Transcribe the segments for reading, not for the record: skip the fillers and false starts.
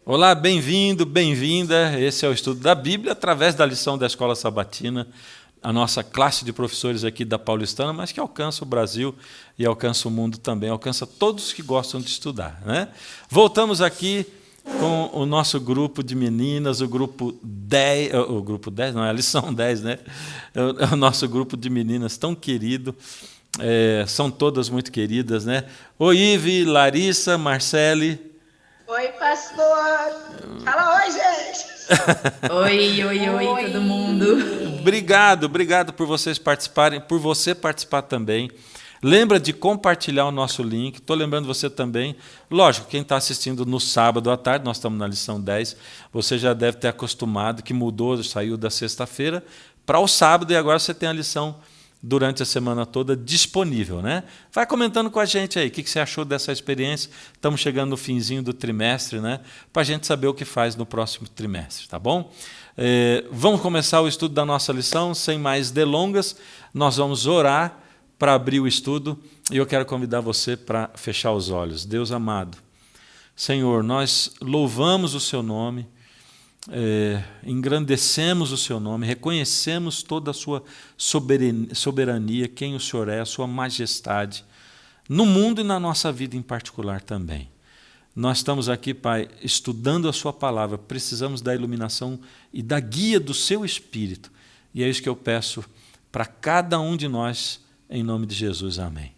Olá, bem-vindo, bem-vinda. Esse é o estudo da Bíblia através da lição da Escola Sabatina, a nossa classe de professores aqui da Paulistana, mas que alcança o Brasil e alcança o mundo também, alcança todos que gostam de estudar, né? Voltamos aqui com o nosso grupo de meninas, o grupo 10, o grupo 10 não, é a lição 10, né? É o nosso grupo de meninas tão querido, são todas muito queridas, né? Oi, Ive, Larissa, Marcele. Oi, pastor! Fala oi, gente! Oi, oi, oi, todo mundo. Oi! Obrigado por vocês participarem, por você participar também. Lembra de compartilhar o nosso link. Estou lembrando você também. Lógico, quem está assistindo no sábado à tarde, nós estamos na lição 10, você já deve ter acostumado que mudou, saiu da sexta-feira para o sábado e agora você tem a lição durante a semana toda disponível, né? Vai comentando com a gente aí, o que você achou dessa experiência. Estamos chegando no finzinho do trimestre, né? Para a gente saber o que faz no próximo trimestre, tá bom? Vamos começar o estudo da nossa lição, sem mais delongas. Nós vamos orar para abrir o estudo e eu quero convidar você para fechar os olhos. Deus amado, Senhor, nós louvamos o seu nome, engrandecemos o seu nome, reconhecemos toda a sua soberania, quem o Senhor é, a sua majestade, no mundo e na nossa vida em particular também. Nós estamos aqui, Pai, estudando a sua palavra, precisamos da iluminação e da guia do seu Espírito. E é isso que eu peço para cada um de nós, em nome de Jesus. Amém.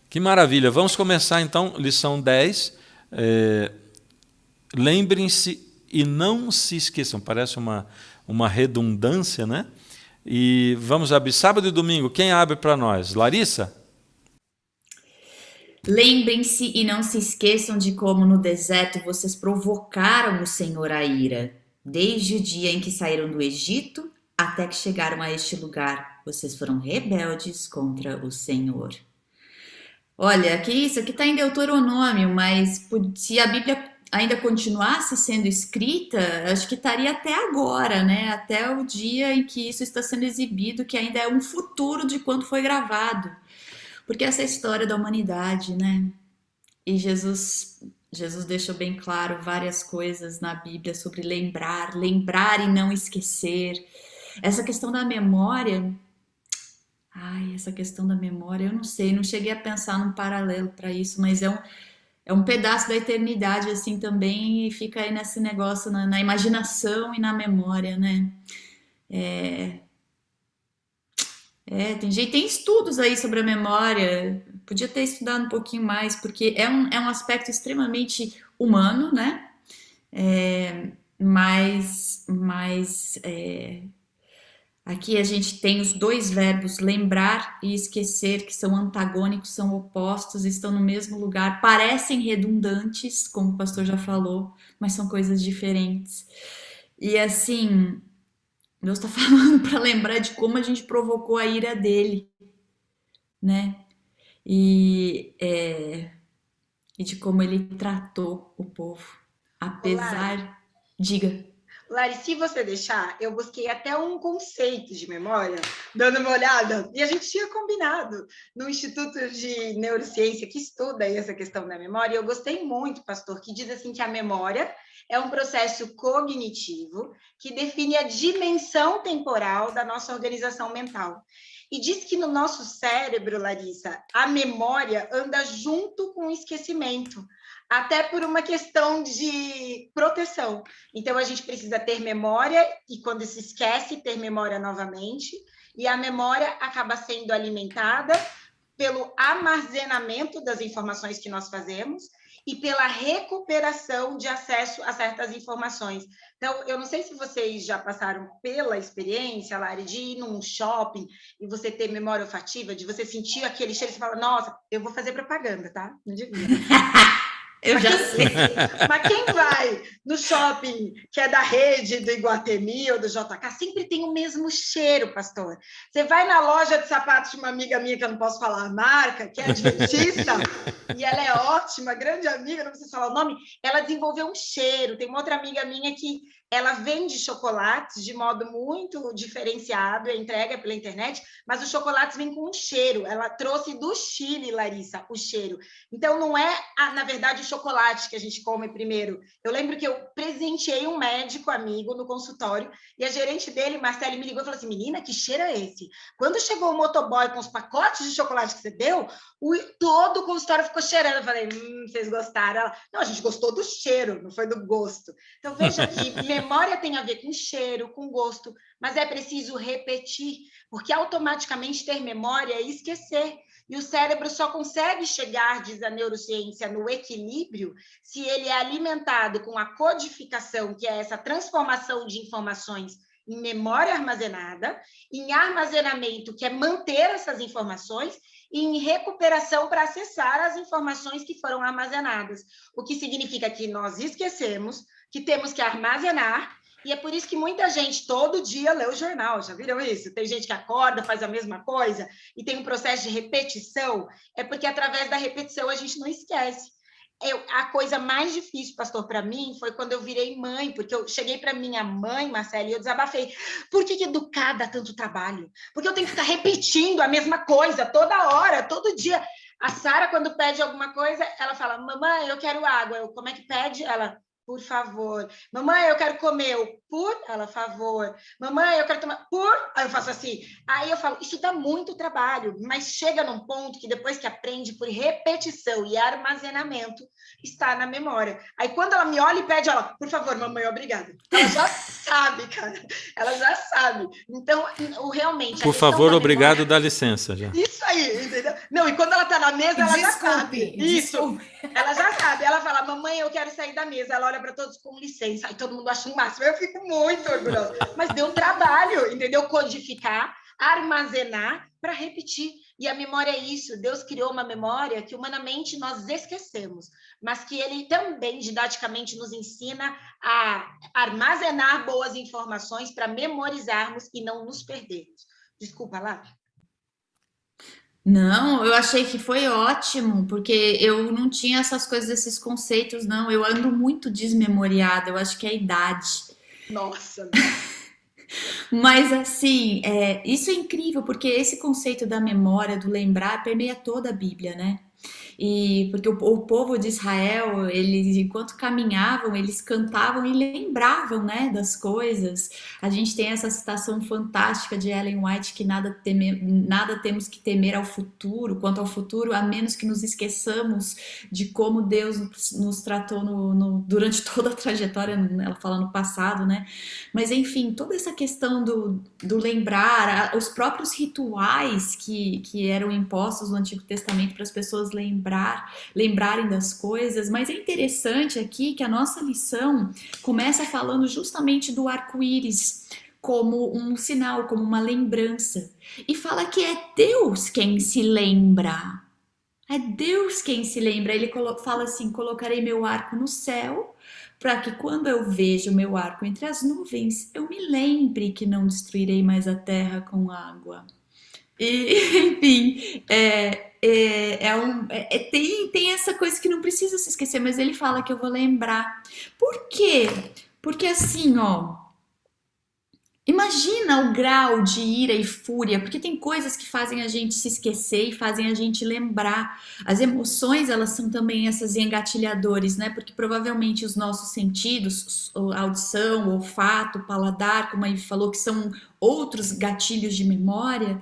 Que maravilha. Vamos começar então, lição 10. Lembrem-se e não se esqueçam. Parece uma redundância, né? E vamos abrir sábado e domingo. Quem abre para nós? Larissa? Lembrem-se e não se esqueçam de como no deserto vocês provocaram o Senhor à ira, desde o dia em que saíram do Egito até que chegaram a este lugar. Vocês foram rebeldes contra o Senhor. Olha, que isso aqui está em Deuteronômio, mas se a Bíblia ainda continuasse sendo escrita, acho que estaria até agora, né? Até o dia em que isso está sendo exibido, que ainda é um futuro de quando foi gravado. Porque essa é a história da humanidade, né? E Jesus deixou bem claro várias coisas na Bíblia sobre lembrar e não esquecer. Essa questão da memória, essa questão da memória, eu não sei, não cheguei a pensar num paralelo para isso, mas é um pedaço da eternidade assim também e fica aí nesse negócio na imaginação e na memória, né? Tem estudos aí sobre a memória. Podia ter estudado um pouquinho mais, porque é um aspecto extremamente humano, né? Mas aqui a gente tem os dois verbos lembrar e esquecer, que são antagônicos, são opostos, estão no mesmo lugar, parecem redundantes, como o pastor já falou, mas são coisas diferentes. E assim, Deus está falando para lembrar de como a gente provocou a ira dele, né? E, é, e de como ele tratou o povo. Ô, Lari, Apesar, diga, Lari, se você deixar, eu busquei até um conceito de memória, dando uma olhada, e a gente tinha combinado no Instituto de Neurociência, que estuda essa questão da memória, e eu gostei muito, pastor, que diz assim que a memória é um processo cognitivo que define a dimensão temporal da nossa organização mental. E diz que no nosso cérebro, Larissa, a memória anda junto com o esquecimento, até por uma questão de proteção. Então, a gente precisa ter memória e, quando se esquece, ter memória novamente. E a memória acaba sendo alimentada pelo armazenamento das informações que nós fazemos e pela recuperação de acesso a certas informações. Então, eu não sei se vocês já passaram pela experiência, Lari, de ir num shopping e você ter memória olfativa, de você sentir aquele cheiro e você fala, nossa, eu vou fazer propaganda, tá? Não devia. eu já sei. Mas quem vai no shopping que é da rede do Iguatemi ou do JK, sempre tem o mesmo cheiro, pastor. Você vai na loja de sapatos de uma amiga minha, que eu não posso falar a marca, que é adventista, e ela é ótima, grande amiga, não preciso falar o nome, ela desenvolveu um cheiro. Tem uma outra amiga minha que ela vende chocolates de modo muito diferenciado, é entrega pela internet, mas os chocolates vêm com um cheiro. Ela trouxe do Chile, Larissa, o cheiro. Então, não é, na verdade, o chocolate que a gente come primeiro. Eu lembro que eu presenteei um médico amigo no consultório e a gerente dele, Marcele, me ligou e falou assim, menina, que cheiro é esse? Quando chegou o motoboy com os pacotes de chocolate que você deu, todo o consultório ficou cheirando. Eu falei, vocês gostaram? Ela, não, a gente gostou do cheiro, não foi do gosto. Então, veja que memória tem a ver com cheiro, com gosto, mas é preciso repetir, porque automaticamente ter memória é esquecer. E o cérebro só consegue chegar, diz a neurociência, no equilíbrio se ele é alimentado com a codificação, que é essa transformação de informações em memória armazenada, em armazenamento, que é manter essas informações, e em recuperação para acessar as informações que foram armazenadas. O que significa que nós esquecemos, que temos que armazenar. E é por isso que muita gente todo dia lê o jornal, já viram isso? Tem gente que acorda, faz a mesma coisa e tem um processo de repetição. É porque através da repetição a gente não esquece. A coisa mais difícil, pastor, para mim, foi quando eu virei mãe, porque eu cheguei para minha mãe, Marcela, e eu desabafei. Por que educar dá tanto trabalho? Porque eu tenho que ficar repetindo a mesma coisa toda hora, todo dia. A Sara, quando pede alguma coisa, ela fala, mamãe, eu quero água. Eu, como é que pede? Ela... por favor. Mamãe, eu quero comer. Eu, por? Ela, favor. Mamãe, eu quero tomar. Por? Aí eu faço assim. Aí eu falo, isso dá muito trabalho, mas chega num ponto que depois que aprende por repetição e armazenamento, está na memória. Aí quando ela me olha e pede, ela, por favor, mamãe, obrigada. Ela já sabe, cara. Ela já sabe. Então, realmente... Por favor, obrigado, memória... dá licença. Já. Isso aí, entendeu? Não, e quando ela está na mesa, ela já sabe. Isso. Ela já sabe. Ela fala, mamãe, eu quero sair da mesa. Ela olha para todos com licença. Aí todo mundo acha o máximo. Eu fico muito orgulhosa. Mas deu um trabalho, entendeu? Codificar, armazenar para repetir. E a memória é isso. Deus criou uma memória que humanamente nós esquecemos, mas que ele também didaticamente nos ensina a armazenar boas informações para memorizarmos e não nos perdermos. Desculpa, Lá. Não, eu achei que foi ótimo, porque eu não tinha essas coisas, esses conceitos, não. Eu ando muito desmemoriada, eu acho que é a idade. Nossa! Mas, assim, isso é incrível, porque esse conceito da memória, do lembrar, permeia toda a Bíblia, né? E porque o povo de Israel, eles, enquanto caminhavam, eles cantavam e lembravam, né, das coisas. A gente tem essa citação fantástica de Ellen White, que nada temos que temer ao futuro, quanto ao futuro, a menos que nos esqueçamos de como Deus nos tratou durante toda a trajetória, ela fala no passado, né? Mas, enfim, toda essa questão do lembrar, os próprios rituais que eram impostos no Antigo Testamento para as pessoas lembrarem das coisas, mas é interessante aqui que a nossa lição começa falando justamente do arco-íris como um sinal, como uma lembrança, e fala que é Deus quem se lembra. É Deus quem se lembra. Ele fala assim, colocarei meu arco no céu, para que quando eu vejo o meu arco entre as nuvens, eu me lembre que não destruirei mais a terra com água. E, enfim, tem essa coisa que não precisa se esquecer, mas ele fala que eu vou lembrar. Por quê? Porque assim, ó, imagina o grau de ira e fúria, porque tem coisas que fazem a gente se esquecer e fazem a gente lembrar. As emoções, elas são também esses engatilhadores, né? Porque provavelmente os nossos sentidos, audição, olfato, paladar, como a Ivy falou, que são outros gatilhos de memória,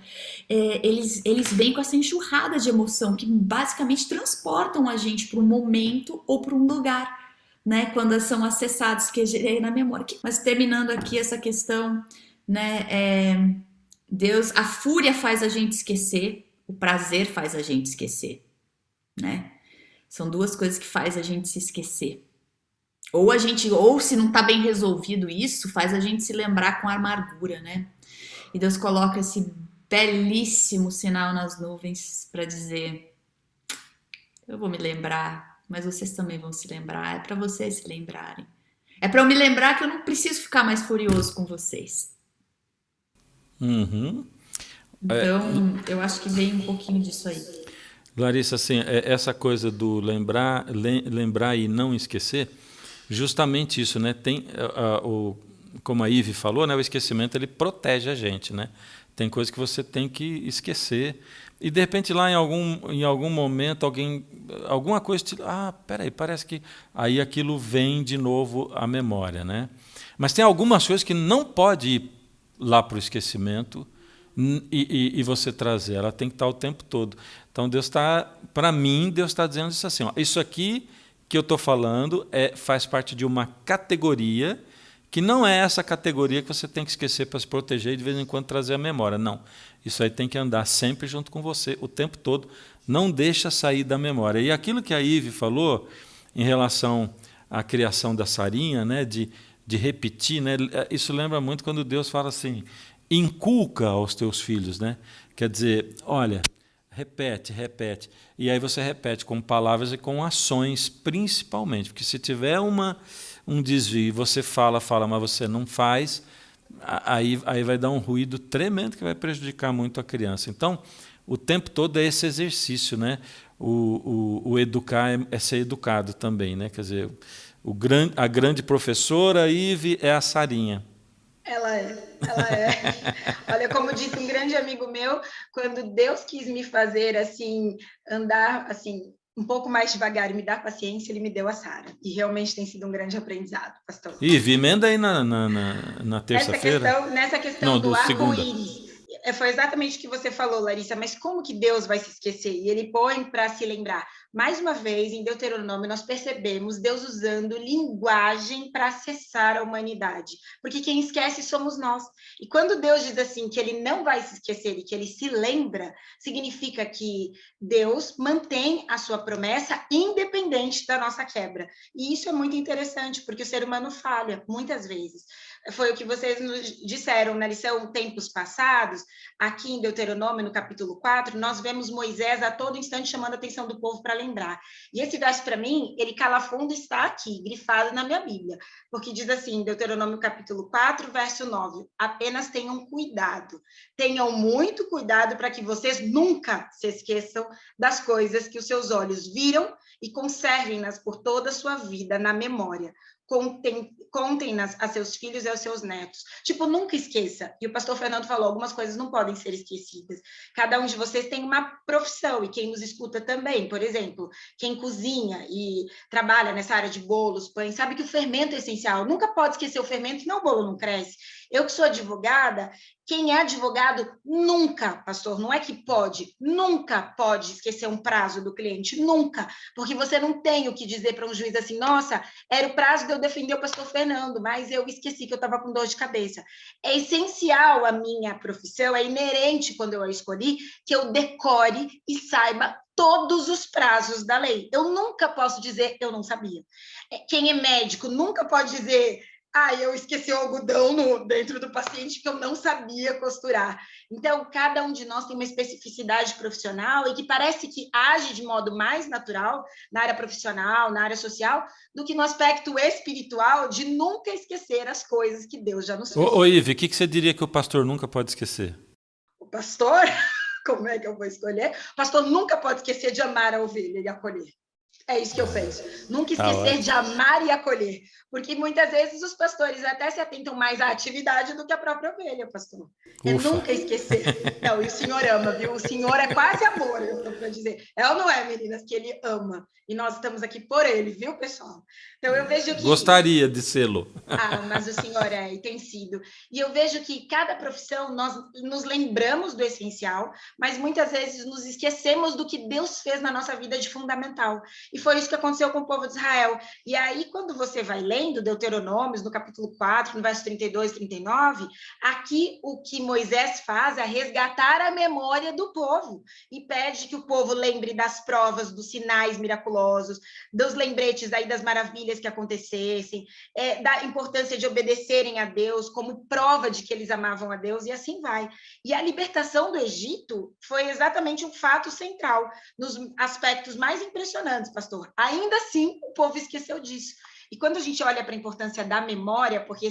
eles vêm com essa enxurrada de emoção que basicamente transportam a gente para um momento ou para um lugar, né, quando são acessados, que é na memória. Mas terminando aqui essa questão, né, Deus, a fúria faz a gente esquecer, o prazer faz a gente esquecer, né? São duas coisas que faz a gente se esquecer. Ou se não tá bem resolvido isso, faz a gente se lembrar com amargura, né? E Deus coloca esse belíssimo sinal nas nuvens para dizer: eu vou me lembrar, mas vocês também vão se lembrar. É para vocês se lembrarem. É para eu me lembrar que eu não preciso ficar mais furioso com vocês. Uhum. Então, eu acho que vem um pouquinho disso aí. Larissa, assim, essa coisa do lembrar e não esquecer, justamente isso, né? Tem como a Ivy falou, né? O esquecimento ele protege a gente, né? Tem coisa que você tem que esquecer. E, de repente, lá em algum momento, alguma coisa peraí, parece que... Aí aquilo vem de novo à memória, né? Mas tem algumas coisas que não pode ir lá para o esquecimento e você trazer. Ela tem que estar o tempo todo. Então, para mim, Deus está dizendo isso assim, ó, isso aqui que eu estou falando faz parte de uma categoria que não é essa categoria que você tem que esquecer para se proteger e de vez em quando trazer a memória. Não. Isso aí tem que andar sempre junto com você, o tempo todo. Não deixa sair da memória. E aquilo que a Ive falou em relação à criação da Sarinha, né, de repetir, né, isso lembra muito quando Deus fala assim, inculca aos teus filhos. Né? Quer dizer, olha, repete. E aí você repete com palavras e com ações, principalmente. Porque se tiver um desvio e você fala, mas você não faz, aí vai dar um ruído tremendo que vai prejudicar muito a criança. Então, o tempo todo é esse exercício, né? O educar é ser educado também, né? Quer dizer, a grande professora Ive é a Sarinha. Ela é. Olha, como disse um grande amigo meu, quando Deus quis me fazer assim andar assim um pouco mais devagar e me dar paciência, ele me deu a Sara. E realmente tem sido um grande aprendizado, pastor. Ive, emenda aí na terça-feira. Nessa questão do segunda. arco-íris, foi exatamente o que você falou, Larissa, mas como que Deus vai se esquecer? E ele põe para se lembrar. Mais uma vez, em Deuteronômio, nós percebemos Deus usando linguagem para acessar a humanidade, porque quem esquece somos nós. E quando Deus diz assim, que ele não vai se esquecer e que ele se lembra, significa que Deus mantém a sua promessa independente da nossa quebra. E isso é muito interessante, porque o ser humano falha, muitas vezes. Foi o que vocês nos disseram na lição Tempos Passados, aqui em Deuteronômio, no capítulo 4, nós vemos Moisés a todo instante chamando a atenção do povo para lembrar. E esse verso, para mim, ele calafundo está aqui, grifado na minha Bíblia, porque diz assim, Deuteronômio capítulo 4, verso 9, apenas tenham cuidado, tenham muito cuidado para que vocês nunca se esqueçam das coisas que os seus olhos viram e conservem-nas por toda a sua vida na memória. Contem-nas a seus filhos e aos seus netos. Tipo, nunca esqueça. E o pastor Fernando falou, algumas coisas não podem ser esquecidas. Cada um de vocês tem uma profissão, e quem nos escuta também. Por exemplo, quem cozinha e trabalha nessa área de bolos, pães, sabe que o fermento é essencial. Nunca pode esquecer o fermento, senão o bolo não cresce. Eu que sou advogada, quem é advogado nunca, pastor, não é que pode, nunca pode esquecer um prazo do cliente, nunca, porque você não tem o que dizer para um juiz assim, nossa, era o prazo de eu defender o pastor Fernando, mas eu esqueci que eu estava com dor de cabeça. É essencial a minha profissão, é inerente quando eu a escolhi, que eu decore e saiba todos os prazos da lei. Eu nunca posso dizer, eu não sabia. Quem é médico nunca pode dizer, eu esqueci o algodão dentro do paciente que eu não sabia costurar. Então, cada um de nós tem uma especificidade profissional e que parece que age de modo mais natural na área profissional, na área social, do que no aspecto espiritual de nunca esquecer as coisas que Deus já nos fez. Ô Ive, o que você diria que o pastor nunca pode esquecer? O pastor, como é que eu vou escolher? O pastor nunca pode esquecer de amar a ovelha e acolher. É isso que eu penso. Nunca esquecer de amar e acolher. Porque muitas vezes os pastores até se atentam mais à atividade do que à própria ovelha, pastor. É nunca esquecer. Não, e o Senhor ama, viu? O Senhor é quase amor, eu estou para dizer. É ou não é, meninas, que ele ama? E nós estamos aqui por ele, viu, pessoal? Então eu vejo que... Gostaria de sê-lo. Mas o Senhor e tem sido. E eu vejo que cada profissão nós nos lembramos do essencial, mas muitas vezes nos esquecemos do que Deus fez na nossa vida de fundamental. E foi isso que aconteceu com o povo de Israel. E aí, quando você vai lendo Deuteronômios, no capítulo 4, no verso 32 e 39, aqui o que Moisés faz é resgatar a memória do povo e pede que o povo lembre das provas, dos sinais miraculosos, dos lembretes aí das maravilhas que acontecessem, da importância de obedecerem a Deus como prova de que eles amavam a Deus, e assim vai. E a libertação do Egito foi exatamente um fato central, nos aspectos mais impressionantes, pastor. Ainda assim, o povo esqueceu disso. E quando a gente olha para a importância da memória, porque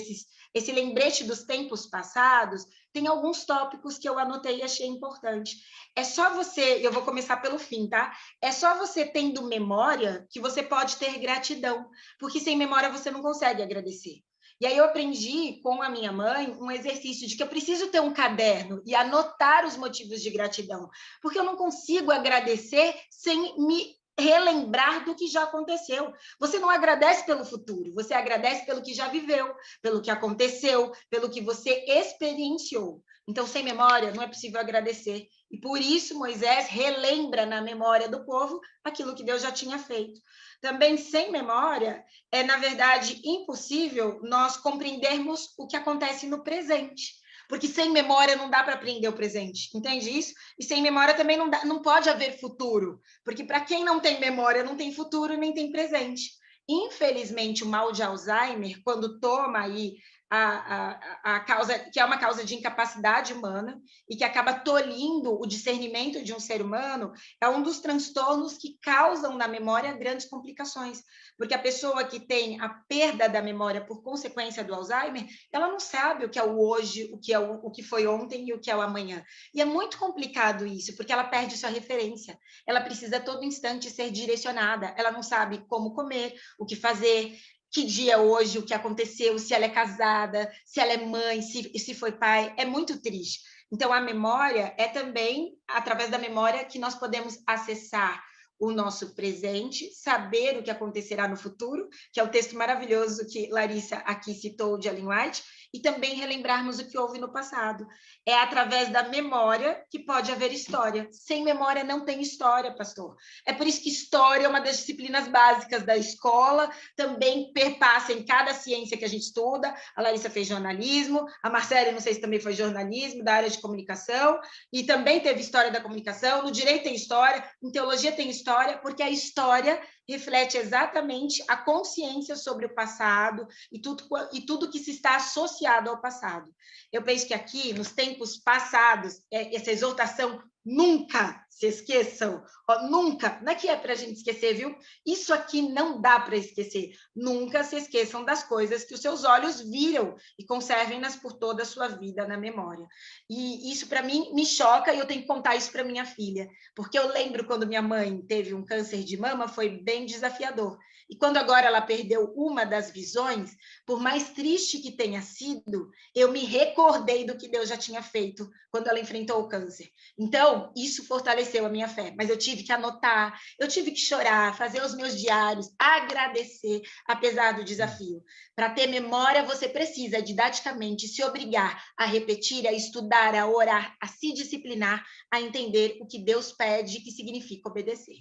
esse lembrete dos tempos passados, tem alguns tópicos que eu anotei e achei importante. É só você, eu vou começar pelo fim, tá? É só você tendo memória que você pode ter gratidão, porque sem memória você não consegue agradecer. E aí eu aprendi com a minha mãe um exercício de que eu preciso ter um caderno e anotar os motivos de gratidão, porque eu não consigo agradecer sem me relembrar do que já aconteceu. Você não agradece pelo futuro, você agradece pelo que já viveu, pelo que aconteceu, pelo que você experienciou. Então, sem memória, não é possível agradecer. E por isso Moisés relembra na memória do povo aquilo que Deus já tinha feito. Também sem memória, é, na verdade, impossível nós compreendermos o que acontece no presente. Porque sem memória não dá para aprender o presente, entende isso? E sem memória também não pode haver futuro, porque para quem não tem memória, não tem futuro nem tem presente. Infelizmente, o mal de Alzheimer, quando toma aí a causa, que é uma causa de incapacidade humana e que acaba tolhindo o discernimento de um ser humano, é um dos transtornos que causam na memória grandes complicações, porque a pessoa que tem a perda da memória por consequência do Alzheimer, ela não sabe o que é o hoje, o que foi ontem e o que é o amanhã. E é muito complicado isso, porque ela perde sua referência. Ela precisa a todo instante ser direcionada. Ela não sabe como comer, o que fazer, que dia é hoje, o que aconteceu, se ela é casada, se ela é mãe, se foi pai. É muito triste. Então, a memória é também, através da memória, que nós podemos acessar o nosso presente, saber o que acontecerá no futuro, que é o texto maravilhoso que Larissa aqui citou de Ellen White, e também relembrarmos o que houve no passado. É através da memória que pode haver história. Sem memória não tem história, pastor. É por isso que história é uma das disciplinas básicas da escola, também perpassa em cada ciência que a gente estuda. A Larissa fez jornalismo, a Marcela, não sei se também foi jornalismo, da área de comunicação, e também teve história da comunicação. No direito tem história, em teologia tem história, porque a história reflete exatamente a consciência sobre o passado e tudo que se está associado ao passado. Eu penso que aqui, nos tempos passados, essa exortação, nunca se esqueçam, nunca, não é que é para a gente esquecer, viu? Isso aqui não dá para esquecer. Nunca se esqueçam das coisas que os seus olhos viram e conservem-nas por toda a sua vida na memória. E isso, para mim, me choca e eu tenho que contar isso para minha filha, porque eu lembro quando minha mãe teve um câncer de mama, foi bem desafiador. E quando agora ela perdeu uma das visões, por mais triste que tenha sido, eu me recordei do que Deus já tinha feito quando ela enfrentou o câncer. Então, isso fortaleceu a minha fé. Mas eu tive que anotar, eu tive que chorar, fazer os meus diários, agradecer, apesar do desafio. Para ter memória, você precisa, didaticamente, se obrigar a repetir, a estudar, a orar, a se disciplinar, a entender o que Deus pede, que significa obedecer.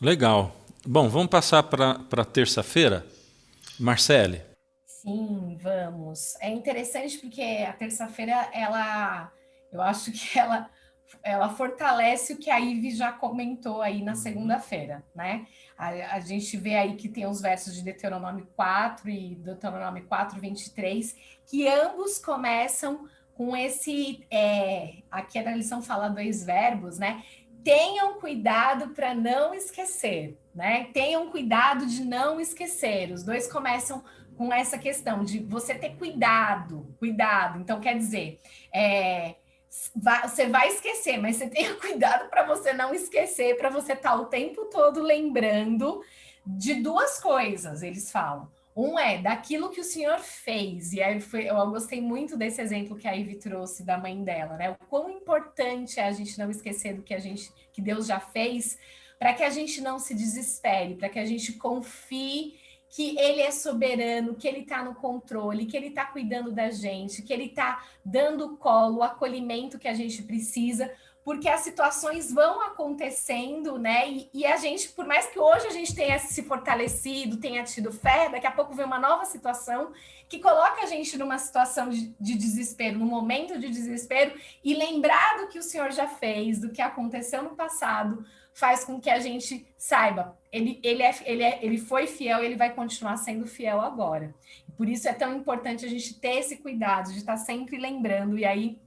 Legal. Bom, vamos passar para terça-feira. Marcele. Sim, vamos. É interessante porque a terça-feira, eu acho que ela fortalece o que a Ivy já comentou aí na segunda-feira, né? A gente vê aí que tem os versos de Deuteronômio 4 e Deuteronômio 4, 23, que ambos começam com esse... aqui na lição fala 2 verbos, né? Tenham cuidado para não esquecer, né? Tenham cuidado de não esquecer. Os dois começam com essa questão de você ter cuidado. Então, quer dizer, você vai esquecer, mas você tenha cuidado para você não esquecer, para você estar o tempo todo lembrando de 2 coisas, eles falam. Um é daquilo que o Senhor fez, e aí eu gostei muito desse exemplo que a Ivy trouxe da mãe dela, né? O quão importante é a gente não esquecer do que Deus já fez, para que a gente não se desespere, para que a gente confie que Ele é soberano, que Ele está no controle, que Ele está cuidando da gente, que Ele está dando o colo, o acolhimento que a gente precisa, porque as situações vão acontecendo, né? E a gente, por mais que hoje a gente tenha se fortalecido, tenha tido fé, daqui a pouco vem uma nova situação que coloca a gente numa situação de desespero, num momento de desespero, e lembrar do que o Senhor já fez, do que aconteceu no passado, faz com que a gente saiba, ele foi fiel e ele vai continuar sendo fiel agora. Por isso é tão importante a gente ter esse cuidado de estar sempre lembrando. E aí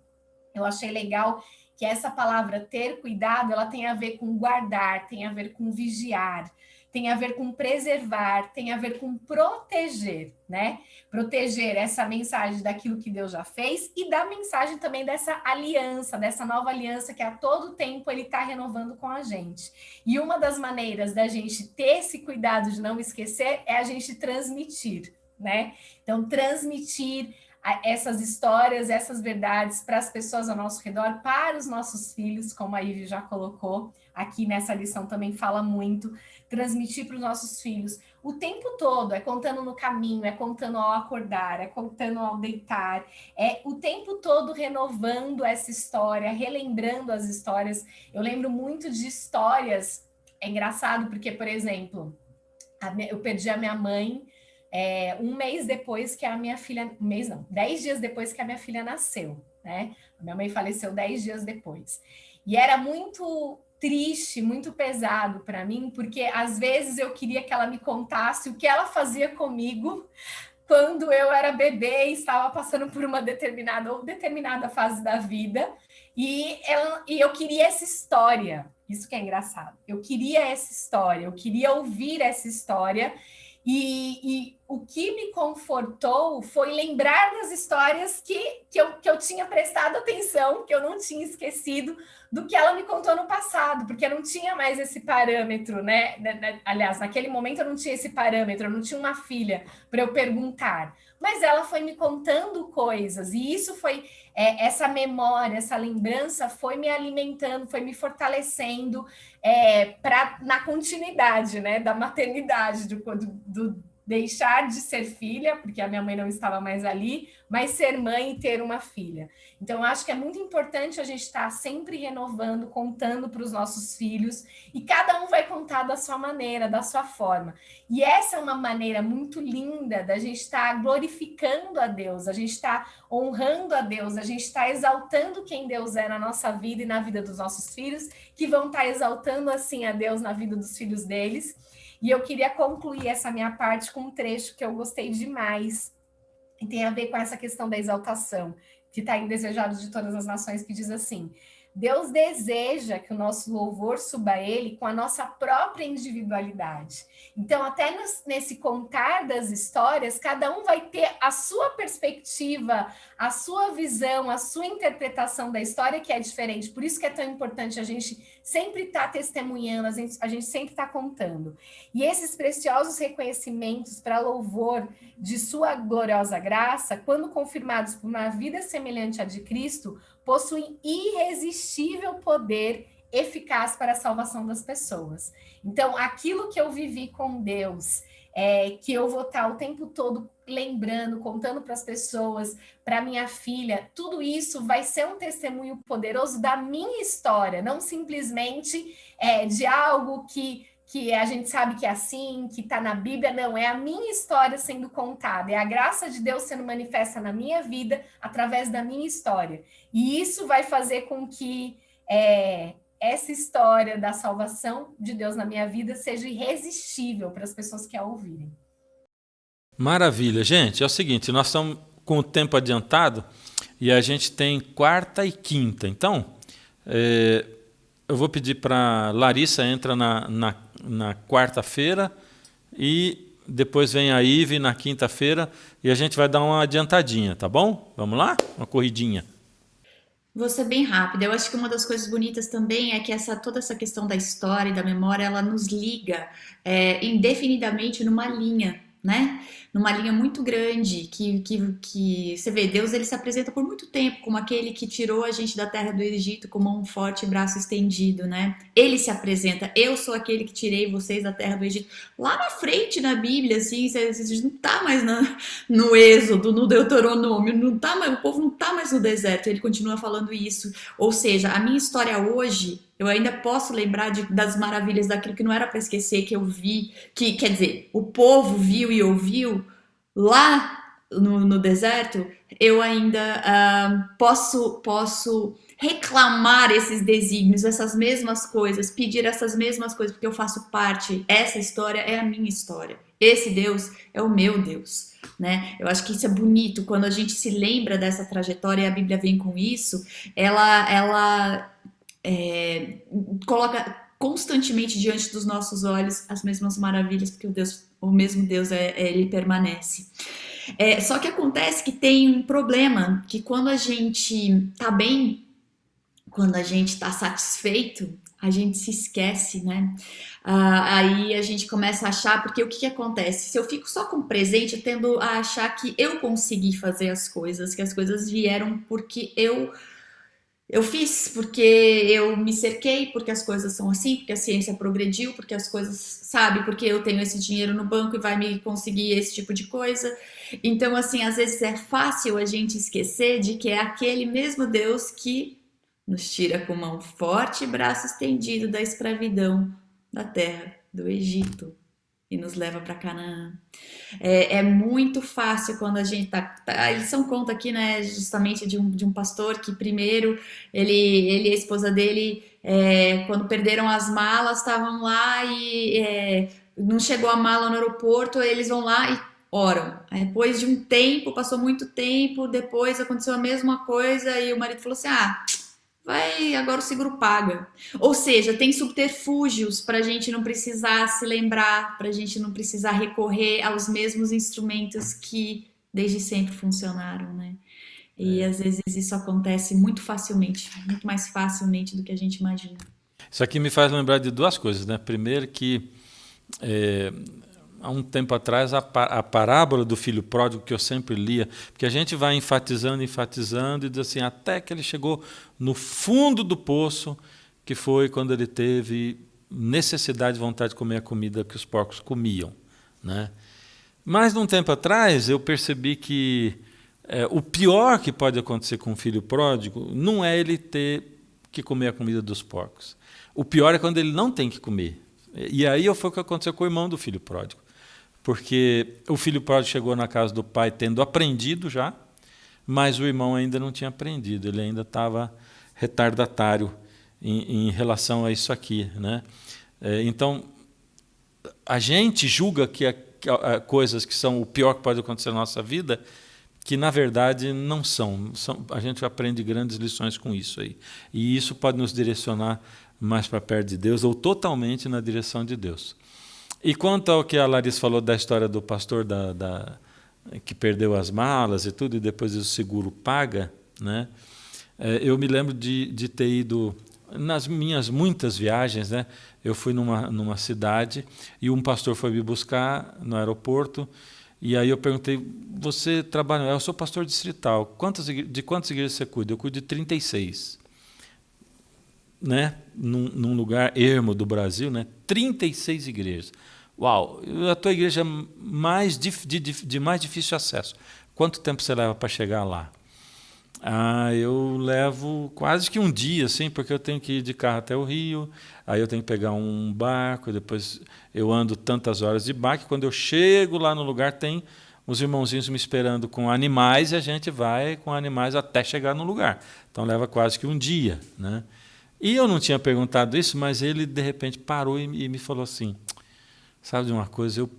eu achei legal que essa palavra ter cuidado, ela tem a ver com guardar, tem a ver com vigiar, tem a ver com preservar, tem a ver com proteger, né? Proteger essa mensagem daquilo que Deus já fez e da mensagem também dessa aliança, dessa nova aliança que a todo tempo Ele está renovando com a gente. E uma das maneiras da gente ter esse cuidado de não esquecer é a gente transmitir, né? Então, transmitir essas histórias, essas verdades para as pessoas ao nosso redor, para os nossos filhos, como a Ivy já colocou aqui nessa lição, também fala muito, transmitir para os nossos filhos o tempo todo, é contando no caminho, é contando ao acordar, é contando ao deitar, é o tempo todo renovando essa história, relembrando as histórias. Eu lembro muito de histórias, é engraçado porque, por exemplo, eu perdi a minha mãe um mês depois que a minha filha... Um mês não, 10 dias depois que a minha filha nasceu, né? A minha mãe faleceu 10 dias depois. E era muito triste, muito pesado para mim, porque às vezes eu queria que ela me contasse o que ela fazia comigo quando eu era bebê e estava passando por uma determinada fase da vida, e eu queria essa história. Isso que é engraçado. Eu queria essa história, eu queria ouvir essa história, e o que me confortou foi lembrar das histórias que eu tinha prestado atenção, que eu não tinha esquecido do que ela me contou no passado, porque eu não tinha mais esse parâmetro, né? Aliás, naquele momento eu não tinha esse parâmetro, eu não tinha uma filha para eu perguntar. Mas ela foi me contando coisas, e isso foi... essa memória, essa lembrança foi me alimentando, foi me fortalecendo na continuidade, né, da maternidade, do deixar de ser filha, porque a minha mãe não estava mais ali, mas ser mãe e ter uma filha. Então, eu acho que é muito importante a gente estar sempre renovando, contando para os nossos filhos, e cada um vai contar da sua maneira, da sua forma. E essa é uma maneira muito linda da gente estar glorificando a Deus, a gente está honrando a Deus, a gente está exaltando quem Deus é na nossa vida e na vida dos nossos filhos, que vão estar exaltando assim a Deus na vida dos filhos deles. E eu queria concluir essa minha parte com um trecho que eu gostei demais, e tem a ver com essa questão da exaltação, que está em Desejados de Todas as Nações, que diz assim: Deus deseja que o nosso louvor suba a Ele com a nossa própria individualidade. Então, até nesse contar das histórias, cada um vai ter a sua perspectiva, a sua visão, a sua interpretação da história, que é diferente. Por isso que é tão importante a gente sempre estar testemunhando, a gente sempre estar contando. E esses preciosos reconhecimentos para louvor de sua gloriosa graça, quando confirmados por uma vida semelhante à de Cristo, possuem irresistível poder eficaz para a salvação das pessoas. Então, aquilo que eu vivi com Deus, que eu vou estar o tempo todo lembrando, contando para as pessoas, para minha filha, tudo isso vai ser um testemunho poderoso da minha história, não simplesmente de algo que a gente sabe que é assim, que está na Bíblia. Não, é a minha história sendo contada, é a graça de Deus sendo manifesta na minha vida através da minha história. E isso vai fazer com que essa história da salvação de Deus na minha vida seja irresistível para as pessoas que a ouvirem. Maravilha, gente. É o seguinte, nós estamos com o tempo adiantado e a gente tem quarta e quinta. Então, eu vou pedir para Larissa entra na quarta-feira e depois vem a Ivy na quinta-feira e a gente vai dar uma adiantadinha, tá bom? Vamos lá? Uma corridinha. Vou ser bem rápida. Eu acho que uma das coisas bonitas também é que toda essa questão da história e da memória, ela nos liga indefinidamente numa linha, né? Numa linha muito grande, que você vê, Deus ele se apresenta por muito tempo como aquele que tirou a gente da terra do Egito com mão forte e braço estendido, né? Ele se apresenta, eu sou aquele que tirei vocês da terra do Egito. Lá na frente na Bíblia, assim, você não tá mais no Êxodo, no Deuteronômio, não tá mais, o povo não tá mais no deserto, ele continua falando isso. Ou seja, a minha história hoje, eu ainda posso lembrar das maravilhas daquilo que não era para esquecer, que eu vi, que quer dizer, o povo viu e ouviu lá no deserto. Eu ainda posso reclamar esses desígnios, essas mesmas coisas, pedir essas mesmas coisas, porque eu faço parte, essa história é a minha história, esse Deus é o meu Deus, né? Eu acho que isso é bonito, quando a gente se lembra dessa trajetória e a Bíblia vem com isso, ela coloca constantemente diante dos nossos olhos as mesmas maravilhas, porque o mesmo Deus ele permanece. Só que acontece que tem um problema, que quando a gente tá bem, quando a gente tá satisfeito, a gente se esquece, né? Aí a gente começa a achar, porque o que que acontece? Se eu fico só com o presente, eu tendo a achar que eu consegui fazer as coisas, que as coisas vieram porque eu fiz, porque eu me cerquei, porque as coisas são assim, porque a ciência progrediu, porque as coisas, sabe, porque eu tenho esse dinheiro no banco e vai me conseguir esse tipo de coisa. Então, assim, às vezes é fácil a gente esquecer de que é aquele mesmo Deus que nos tira com mão forte e braço estendido da escravidão da terra do Egito e nos leva para Canaã. É muito fácil quando a gente tá. A lição conta aqui, né, justamente de um pastor que primeiro ele e a esposa dele, quando perderam as malas, estavam lá e não chegou a mala no aeroporto, eles vão lá e oram. Aí, depois de um tempo, passou muito tempo, depois aconteceu a mesma coisa e o marido falou assim: ah, vai, agora o seguro paga. Ou seja, tem subterfúgios para a gente não precisar se lembrar, para a gente não precisar recorrer aos mesmos instrumentos que desde sempre funcionaram, né? E às vezes isso acontece muito facilmente, muito mais facilmente do que a gente imagina. Isso aqui me faz lembrar de duas coisas, né? Primeiro que há um tempo atrás a parábola do filho pródigo que eu sempre lia, porque a gente vai enfatizando e diz assim, até que ele chegou no fundo do poço, que foi quando ele teve necessidade, vontade de comer a comida que os porcos comiam, né? Mas, num tempo atrás, eu percebi que o pior que pode acontecer com um filho pródigo não é ele ter que comer a comida dos porcos. O pior é quando ele não tem que comer. E aí foi o que aconteceu com o irmão do filho pródigo. Porque o filho pródigo chegou na casa do pai tendo aprendido já, mas o irmão ainda não tinha aprendido, ele ainda estava retardatário em relação a isso aqui, né? Então, a gente julga que coisas que são o pior que pode acontecer na nossa vida, que na verdade não são. A gente aprende grandes lições com isso aí. E isso pode nos direcionar mais para perto de Deus ou totalmente na direção de Deus. E quanto ao que a Larissa falou da história do pastor que perdeu as malas e tudo, e depois o seguro paga, né? Eu me lembro de ter ido, nas minhas muitas viagens, né? Eu fui numa cidade e um pastor foi me buscar no aeroporto, e aí eu perguntei, você trabalha? Eu sou pastor distrital, de quantas igrejas você cuida? Eu cuido de 36. Né? Num lugar ermo do Brasil, né? 36 igrejas. Uau! A tua igreja é de mais difícil acesso. Quanto tempo você leva para chegar lá? Eu levo quase que um dia, assim, porque eu tenho que ir de carro até o Rio, aí eu tenho que pegar um barco, depois eu ando tantas horas de barco, e quando eu chego lá no lugar tem os irmãozinhos me esperando com animais, e a gente vai com animais até chegar no lugar. Então leva quase que um dia, né? E eu não tinha perguntado isso, mas ele, de repente, parou e me falou assim, sabe de uma coisa,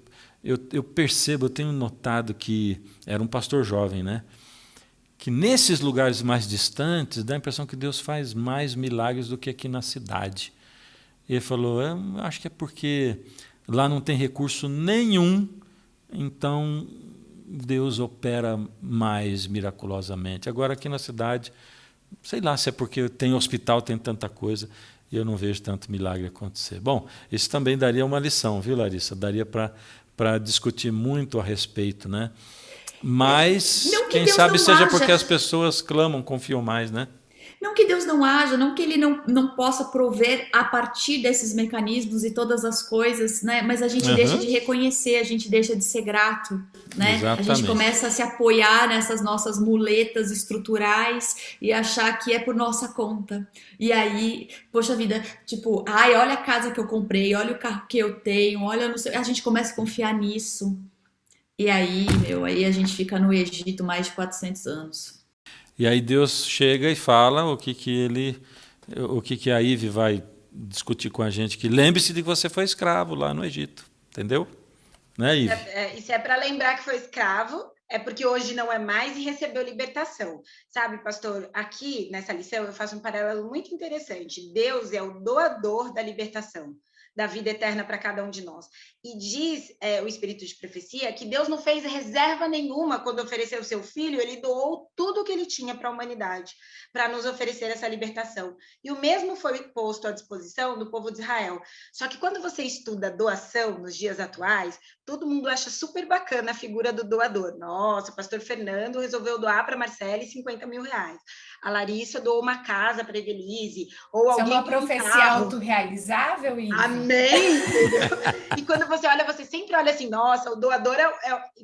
eu percebo, eu tenho notado que era um pastor jovem, né? Que nesses lugares mais distantes, dá a impressão que Deus faz mais milagres do que aqui na cidade. E ele falou, acho que é porque lá não tem recurso nenhum, então Deus opera mais miraculosamente. Agora aqui na cidade, sei lá se é porque tem hospital, tem tanta coisa, e eu não vejo tanto milagre acontecer. Bom, isso também daria uma lição, viu, Larissa? Daria para discutir muito a respeito, né? Mas, quem sabe seja porque as pessoas clamam, confiam mais, né? Não que Deus não haja, não que Ele não possa prover a partir desses mecanismos e todas as coisas, né? Mas a gente deixa de reconhecer, a gente deixa de ser grato, né? Exatamente. A gente começa a se apoiar nessas nossas muletas estruturais e achar que é por nossa conta. E aí, poxa vida, tipo, olha a casa que eu comprei, olha o carro que eu tenho, olha, não sei, a gente começa a confiar nisso. E aí, aí a gente fica no Egito mais de 400 anos. E aí Deus chega e fala o que a Ive vai discutir com a gente, que lembre-se de que você foi escravo lá no Egito, entendeu? Né, Ive? Isso é para lembrar que foi escravo, é porque hoje não é mais e recebeu libertação. Sabe, pastor, aqui nessa lição eu faço um paralelo muito interessante. Deus é o doador da libertação. da vida eterna para cada um de nós. E diz o Espírito de Profecia que Deus não fez reserva nenhuma quando ofereceu o seu Filho, ele doou tudo o que ele tinha para a humanidade, para nos oferecer essa libertação. E o mesmo foi posto à disposição do povo de Israel. Só que quando você estuda doação nos dias atuais, todo mundo acha super bacana a figura do doador. Nossa, o pastor Fernando resolveu doar para Marcele 50 mil reais. A Larissa doou uma casa para a Evelise. Ou Isso é alguém uma tem um profecia carro. autorrealizável, Ive? Amém! Entendeu? E quando você olha, você sempre olha assim, nossa, o doador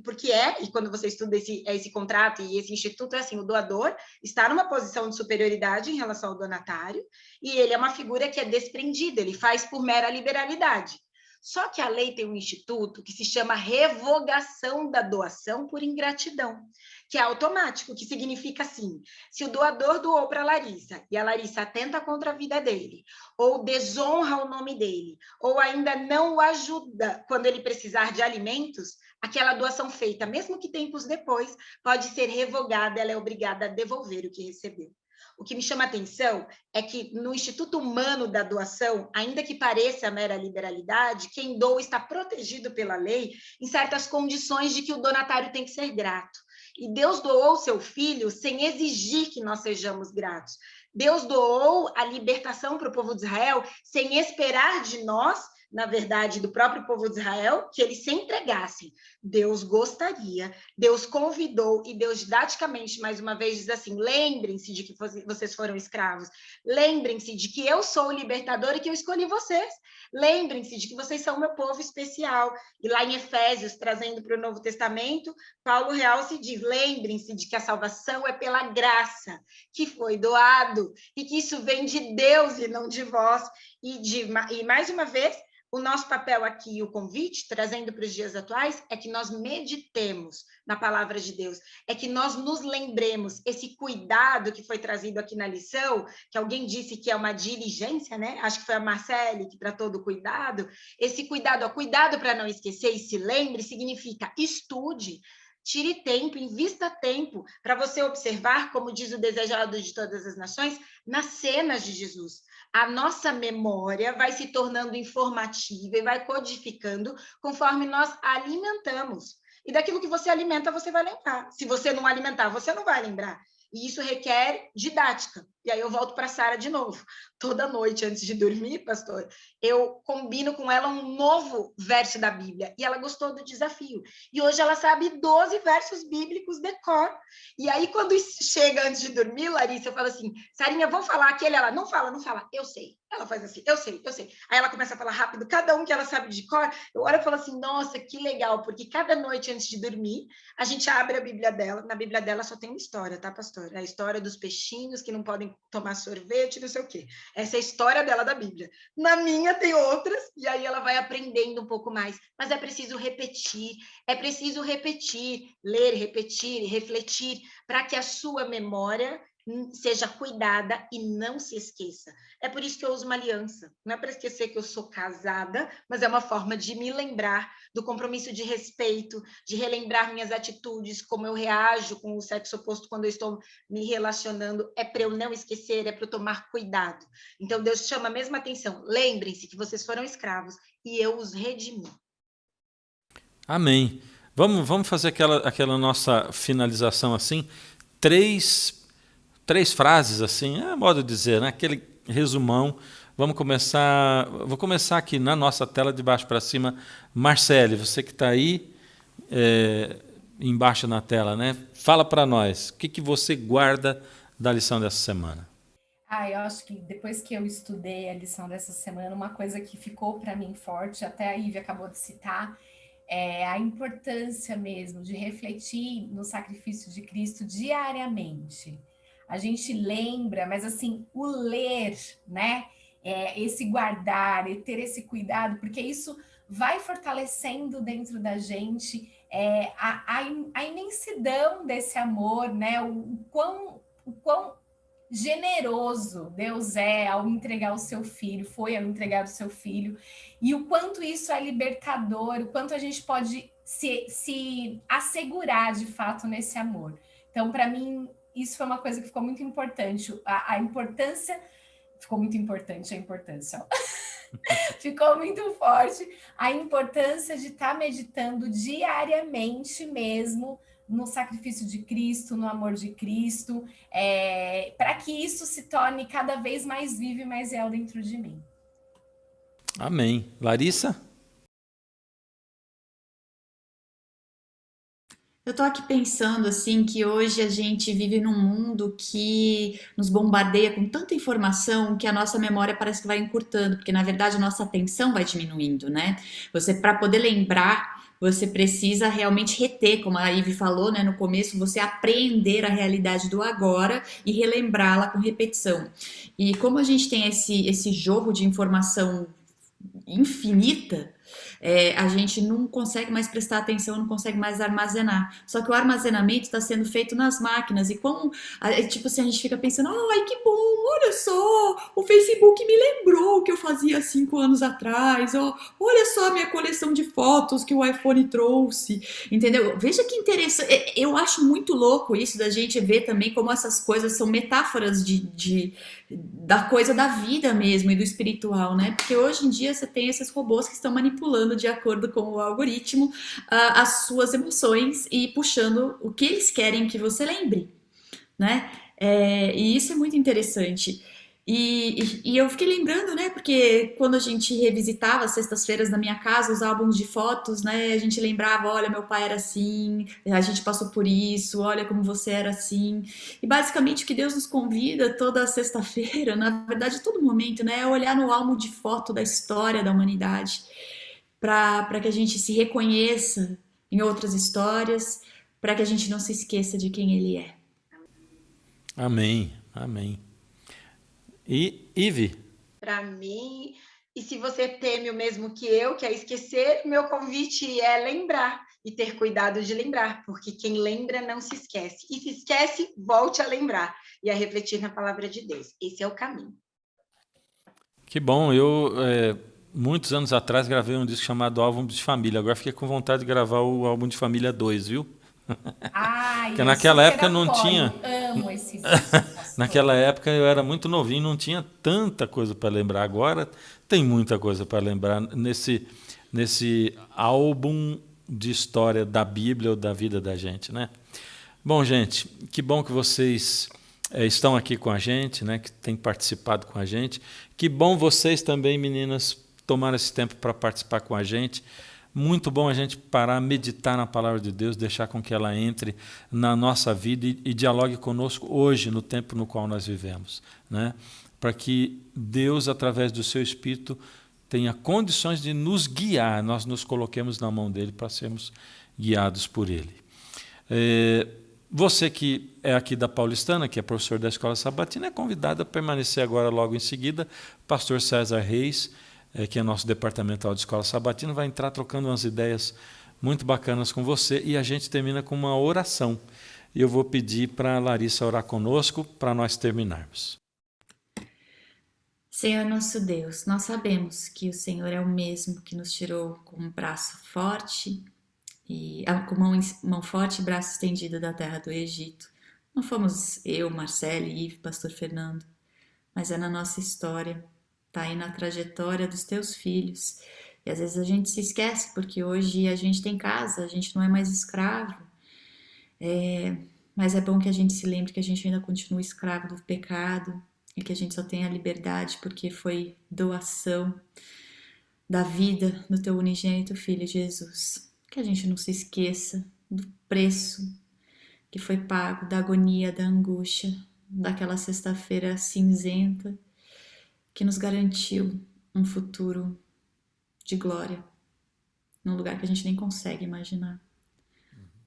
porque e quando você estuda esse contrato e esse instituto, é assim, o doador está numa posição de superioridade em relação ao donatário, e ele é uma figura que é desprendida, ele faz por mera liberalidade. Só que a lei tem um instituto que se chama revogação da doação por ingratidão, que é automático, que significa assim, se o doador doou para a Larissa e a Larissa atenta contra a vida dele, ou desonra o nome dele, ou ainda não o ajuda quando ele precisar de alimentos, aquela doação feita, mesmo que tempos depois, pode ser revogada, ela é obrigada a devolver o que recebeu. O que me chama a atenção é que no Instituto Humano da Doação, ainda que pareça mera liberalidade, quem doa está protegido pela lei em certas condições de que o donatário tem que ser grato. E Deus doou seu Filho sem exigir que nós sejamos gratos. Deus doou a libertação para o povo de Israel sem esperar de nós, na verdade, do próprio povo de Israel, que eles se entregassem. Deus gostaria, Deus convidou, e Deus didaticamente, mais uma vez, diz assim, lembrem-se de que vocês foram escravos, lembrem-se de que eu sou o libertador e que eu escolhi vocês, lembrem-se de que vocês são meu povo especial. E lá em Efésios, trazendo para o Novo Testamento, Paulo realça e diz, lembrem-se de que a salvação é pela graça, que foi doado, e que isso vem de Deus e não de vós. E mais uma vez, o nosso papel aqui, o convite, trazendo para os dias atuais, é que nós meditemos na palavra de Deus, é que nós nos lembremos esse cuidado que foi trazido aqui na lição, que alguém disse que é uma diligência, né? Acho que foi a Marcele que tratou do cuidado. Esse cuidado, cuidado para não esquecer e se lembre, significa estude, tire tempo, invista tempo para você observar, como diz o Desejado de Todas as Nações, nas cenas de Jesus. A nossa memória vai se tornando informativa e vai codificando conforme nós alimentamos. E daquilo que você alimenta, você vai lembrar. Se você não alimentar, você não vai lembrar. E isso requer didática. E aí eu volto para a Sara de novo. Toda noite, antes de dormir, pastor, eu combino com ela um novo verso da Bíblia. E ela gostou do desafio. E hoje ela sabe 12 versos bíblicos de cor. E aí, quando chega antes de dormir, Larissa, eu falo assim, Sarinha, vamos falar aquele? Ela, não fala, não fala. Eu sei. Ela faz assim, eu sei, eu sei. Aí ela começa a falar rápido, cada um que ela sabe de cor. Eu olho e falo assim, nossa, que legal, porque cada noite antes de dormir, a gente abre a Bíblia dela. Na Bíblia dela só tem uma história, tá, pastor? É a história dos peixinhos que não podem tomar sorvete, não sei o quê. Essa é a história dela da Bíblia. Na minha tem outras, e aí ela vai aprendendo um pouco mais. Mas é preciso repetir, ler, repetir, refletir, para que a sua memória seja cuidada e não se esqueça. É por isso que eu uso uma aliança. Não é para esquecer que eu sou casada, mas é uma forma de me lembrar do compromisso de respeito, de relembrar minhas atitudes, como eu reajo com o sexo oposto quando eu estou me relacionando. É para eu não esquecer, é para eu tomar cuidado. Então, Deus chama a mesma atenção. Lembrem-se que vocês foram escravos e eu os redimi. Amém. Vamos fazer aquela nossa finalização assim. Três frases assim, é modo de dizer, né? Aquele resumão. Vou começar aqui na nossa tela de baixo para cima. Marcele, você que está aí embaixo na tela, né? Fala para nós, o que você guarda da lição dessa semana? Eu acho que depois que eu estudei a lição dessa semana, uma coisa que ficou para mim forte, até a Ivy acabou de citar, é a importância mesmo de refletir no sacrifício de Cristo diariamente. A gente lembra, mas assim, o ler, né? Esse guardar e ter esse cuidado, porque isso vai fortalecendo dentro da gente a imensidão desse amor, né? O quão generoso Deus é ao entregar o seu filho, foi ao entregar o seu filho, e o quanto isso é libertador, o quanto a gente pode se assegurar de fato nesse amor. Então, para mim, isso foi uma coisa que ficou muito importante. A importância... Ficou muito importante a importância. Ficou muito forte a importância de estar meditando diariamente mesmo no sacrifício de Cristo, no amor de Cristo, para que isso se torne cada vez mais vivo e mais real dentro de mim. Amém. Larissa? Eu tô aqui pensando assim que hoje a gente vive num mundo que nos bombardeia com tanta informação que a nossa memória parece que vai encurtando, porque na verdade a nossa atenção vai diminuindo, né? Você para poder lembrar, você precisa realmente reter, como a Ivy falou, né, no começo, você aprender a realidade do agora e relembrá-la com repetição. E como a gente tem esse jogo de informação infinita, a gente não consegue mais prestar atenção, não consegue mais armazenar. Só que o armazenamento está sendo feito nas máquinas e como, tipo assim, a gente fica pensando, ai que bom, olha só, o Facebook me lembrou o que eu fazia há 5 anos atrás, olha só a minha coleção de fotos que o iPhone trouxe, entendeu? Veja que interessante, eu acho muito louco isso da gente ver também como essas coisas são metáforas da coisa da vida mesmo e do espiritual, né? Porque hoje em dia você tem esses robôs que estão manipulando de acordo com o algoritmo as suas emoções e puxando o que eles querem que você lembre, né? E isso é muito interessante. E eu fiquei lembrando, né? Porque quando a gente revisitava as sextas-feiras na minha casa, os álbuns de fotos, né? A gente lembrava, olha, meu pai era assim, a gente passou por isso, olha como você era assim. E basicamente o que Deus nos convida toda sexta-feira, na verdade, todo momento, né? É olhar no álbum de foto da história da humanidade, para que a gente se reconheça em outras histórias, para que a gente não se esqueça de quem Ele é. Amém. Amém. E Ivy? Para mim, e se você teme o mesmo que eu, que é esquecer, meu convite é lembrar e ter cuidado de lembrar, porque quem lembra não se esquece. E se esquece, volte a lembrar e a refletir na palavra de Deus. Esse é o caminho. Que bom. Muitos anos atrás, gravei um disco chamado Álbum de Família. Agora fiquei com vontade de gravar o Álbum de Família 2, viu? Porque Eu naquela super época não apoio, tinha. amo esse disco, Naquela pastor. época eu era muito novinho, não tinha tanta coisa para lembrar. Agora tem muita coisa para lembrar nesse álbum de história da Bíblia ou da vida da gente, né? Bom, gente, que bom que vocês estão aqui com a gente, né? Que têm participado com a gente. Que bom vocês também, meninas, tomaram esse tempo para participar com a gente. Muito bom a gente parar, meditar na palavra de Deus, deixar com que ela entre na nossa vida e dialogue conosco hoje, no tempo no qual nós vivemos, né? Para que Deus, através do seu Espírito, tenha condições de nos guiar, nós nos coloquemos na mão dele para sermos guiados por ele. Você que é aqui da Paulistana, que é professor da Escola Sabatina, é convidado a permanecer agora logo em seguida. Pastor César Reis, que é nosso departamental de Escola Sabatina, vai entrar trocando umas ideias muito bacanas com você e a gente termina com uma oração. E eu vou pedir para a Larissa orar conosco para nós terminarmos. Senhor nosso Deus, nós sabemos que o Senhor é o mesmo que nos tirou com um braço forte e com mão forte e braço estendido da terra do Egito. Não fomos eu, Marcele, Ive, pastor Fernando, mas é na nossa história, está aí na trajetória dos teus filhos. E às vezes a gente se esquece, porque hoje a gente tem casa, a gente não é mais escravo. Mas é bom que a gente se lembre que a gente ainda continua escravo do pecado e que a gente só tem a liberdade porque foi doação da vida do teu unigênito Filho Jesus. Que a gente não se esqueça do preço que foi pago, da agonia, da angústia, daquela sexta-feira cinzenta que nos garantiu um futuro de glória, num lugar que a gente nem consegue imaginar.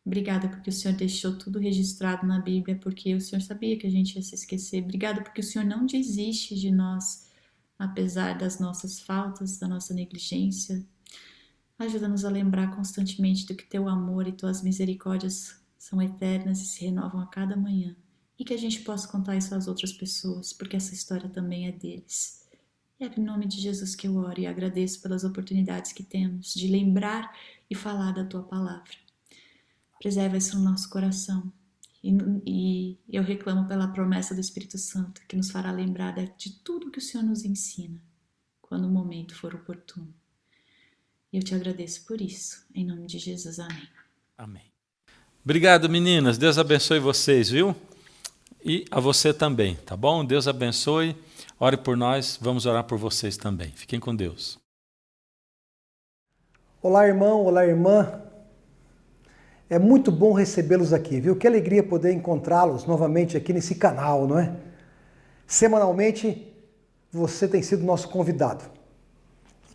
Obrigada porque o Senhor deixou tudo registrado na Bíblia, porque o Senhor sabia que a gente ia se esquecer. Obrigada porque o Senhor não desiste de nós, apesar das nossas faltas, da nossa negligência. Ajuda-nos a lembrar constantemente do que teu amor e tuas misericórdias são eternas e se renovam a cada manhã. E que a gente possa contar isso às outras pessoas, porque essa história também é deles. E é em nome de Jesus que eu oro e agradeço pelas oportunidades que temos de lembrar e falar da tua palavra. Preserva isso no nosso coração. E eu reclamo pela promessa do Espírito Santo, que nos fará lembrar de tudo que o Senhor nos ensina, quando o momento for oportuno. E eu te agradeço por isso. Em nome de Jesus, amém. Amém. Obrigado, meninas. Deus abençoe vocês, viu? E a você também, tá bom? Deus abençoe. Ore por nós, vamos orar por vocês também. Fiquem com Deus. Olá, irmão, olá, irmã. É muito bom recebê-los aqui, viu? Que alegria poder encontrá-los novamente aqui nesse canal, não é? Semanalmente, você tem sido nosso convidado.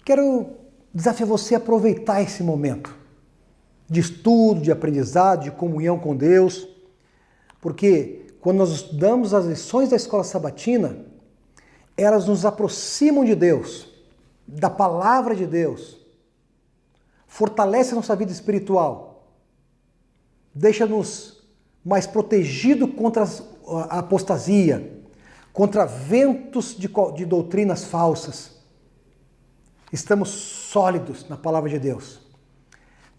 Quero desafiar você a aproveitar esse momento de estudo, de aprendizado, de comunhão com Deus, porque quando nós estudamos as lições da escola sabatina, elas nos aproximam de Deus, da palavra de Deus, fortalece a nossa vida espiritual, deixa-nos mais protegidos contra a apostasia, contra ventos de doutrinas falsas. Estamos sólidos na palavra de Deus.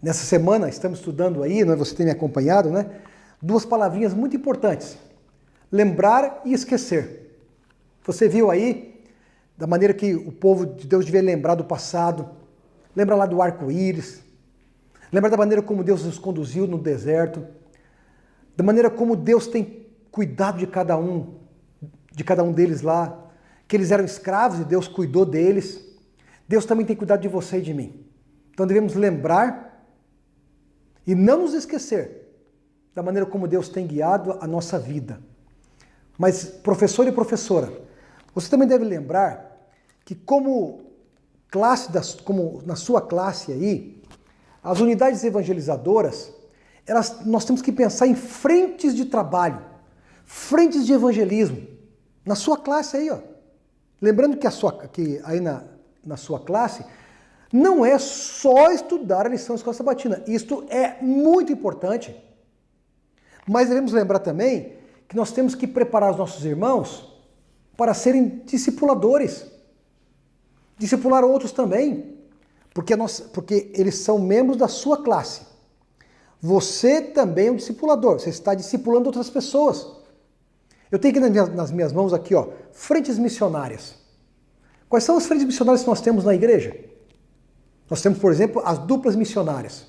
Nessa semana estamos estudando aí, você tem me acompanhado, né? Duas palavrinhas muito importantes: lembrar e esquecer. Você viu aí da maneira que o povo de Deus devia lembrar do passado, lembra lá do arco-íris, lembra da maneira como Deus os conduziu no deserto, da maneira como Deus tem cuidado de cada um deles lá, que eles eram escravos e Deus cuidou deles. Deus também tem cuidado de você e de mim. Então devemos lembrar e não nos esquecer da maneira como Deus tem guiado a nossa vida. Mas, professor e professora, você também deve lembrar que como na sua classe aí, as unidades evangelizadoras, nós temos que pensar em frentes de trabalho, frentes de evangelismo, na sua classe aí, ó. Lembrando que aí na sua classe, não é só estudar a lição da escola sabatina. Isto é muito importante. Mas devemos lembrar também que nós temos que preparar os nossos irmãos para serem discipuladores. Discipular outros também. Porque eles são membros da sua classe. Você também é um discipulador. Você está discipulando outras pessoas. Eu tenho aqui nas minhas mãos aqui, ó, frentes missionárias. Quais são as frentes missionárias que nós temos na igreja? Nós temos, por exemplo, as duplas missionárias.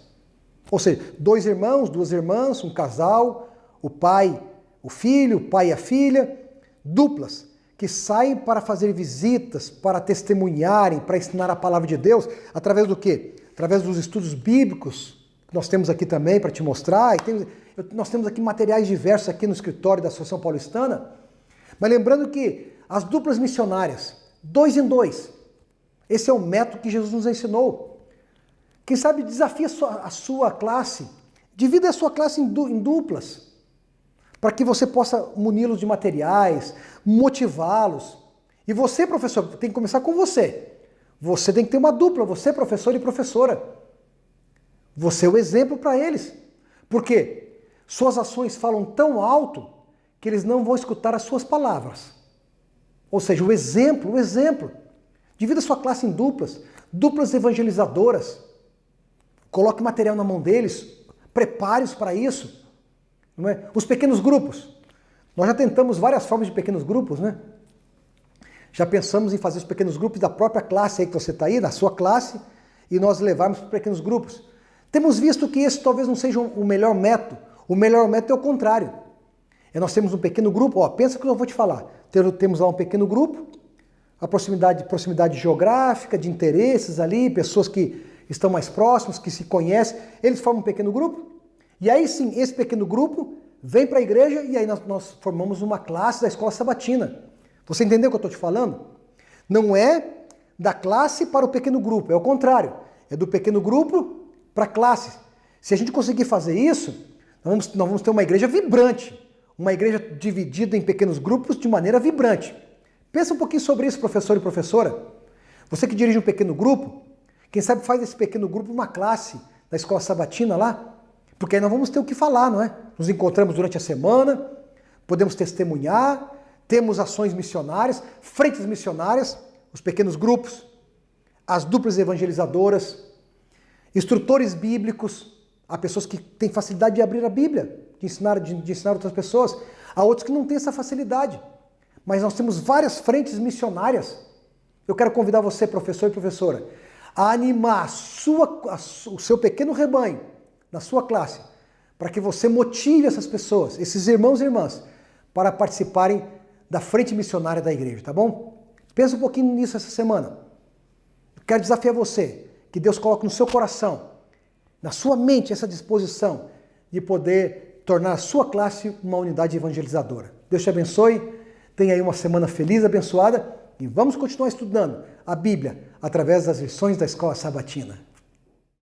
Ou seja, 2 irmãos, 2 irmãs, um casal, o pai, o filho, o pai e a filha, duplas, que saem para fazer visitas, para testemunharem, para ensinar a palavra de Deus, através do quê? Através dos estudos bíblicos, que nós temos aqui também para te mostrar, nós temos aqui materiais diversos aqui no escritório da Associação Paulistana, mas lembrando que as duplas missionárias, 2 em 2, esse é o método que Jesus nos ensinou. Quem sabe desafia a sua classe, divida a sua classe em duplas, para que você possa muni-los de materiais, motivá-los. E você, professor, tem que começar com você. Você tem que ter uma dupla, você, professor e professora. Você é o exemplo para eles. Por quê? Suas ações falam tão alto que eles não vão escutar as suas palavras. Ou seja, o exemplo. Divida a sua classe em duplas evangelizadoras. Coloque material na mão deles, prepare-os para isso. Não é? Os pequenos grupos. Nós já tentamos várias formas de pequenos grupos, né? Já pensamos em fazer os pequenos grupos da própria classe aí que você está aí, da sua classe, e nós levarmos para pequenos grupos. Temos visto que esse talvez não seja o melhor método. O melhor método é o contrário. Nós temos um pequeno grupo, pensa que eu vou te falar. Temos lá um pequeno grupo, a proximidade geográfica, de interesses ali, pessoas que estão mais próximas, que se conhecem, eles formam um pequeno grupo, e aí sim, esse pequeno grupo vem para a igreja e aí nós formamos uma classe da escola sabatina. Você entendeu o que eu estou te falando? Não é da classe para o pequeno grupo, é o contrário. É do pequeno grupo para a classe. Se a gente conseguir fazer isso, nós vamos ter uma igreja vibrante, uma igreja dividida em pequenos grupos de maneira vibrante. Pensa um pouquinho sobre isso, professor e professora. Você que dirige um pequeno grupo, quem sabe faz desse pequeno grupo uma classe da escola sabatina lá, porque aí nós vamos ter o que falar, não é? Nos encontramos durante a semana, podemos testemunhar, temos ações missionárias, frentes missionárias, os pequenos grupos, as duplas evangelizadoras, instrutores bíblicos, há pessoas que têm facilidade de abrir a Bíblia, de ensinar outras pessoas, há outros que não têm essa facilidade. Mas nós temos várias frentes missionárias Eu quero convidar você, professor e professora, a animar o seu pequeno rebanho na sua classe, para que você motive essas pessoas, esses irmãos e irmãs, para participarem da frente missionária da igreja, tá bom? Pensa um pouquinho nisso essa semana. Eu quero desafiar você, que Deus coloque no seu coração, na sua mente, essa disposição de poder tornar a sua classe uma unidade evangelizadora. Deus te abençoe, tenha aí uma semana feliz, abençoada, e vamos continuar estudando a Bíblia através das lições da Escola Sabatina.